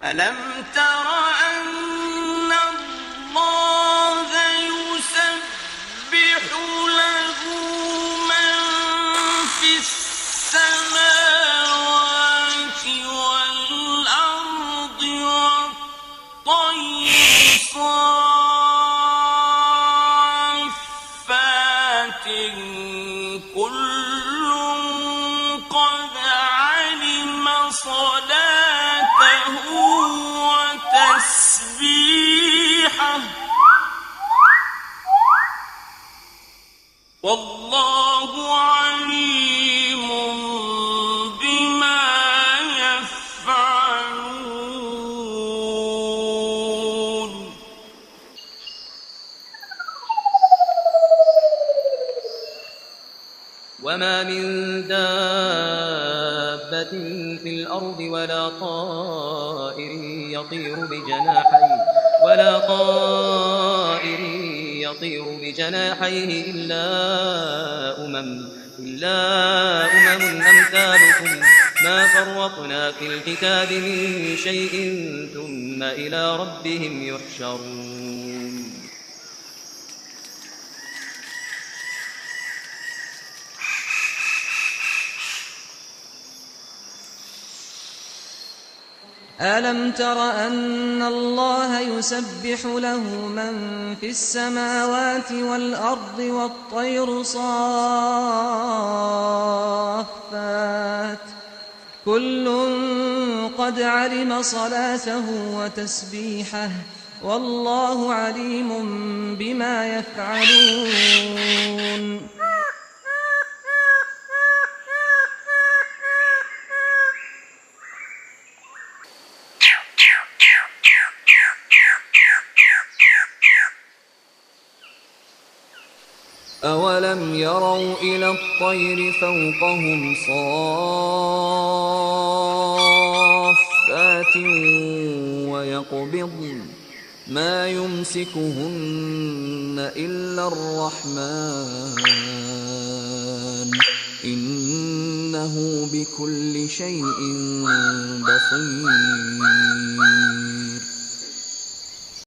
ألم تر أن الله يسبح له من في السماوات والأرض والطير صافات كل قد علم صلاته وتسبيحه والله عليم بما يفعلون. وما من دابة في الأرض ولا طائر يطير بجناحيه إلا أمم أمثالكم ما فرطنا في الكتاب من شيء ثم إلى ربهم يحشرون. ألم تر أن الله يسبح له من في السماوات والأرض والطير صافات كل قد علم صلاته وتسبيحه والله عليم بما يفعلون. أولم يروا إلى الطير فوقهم صافات ويقبضن ما يمسكهن إلا الرحمن إنه بكل شيء بصير.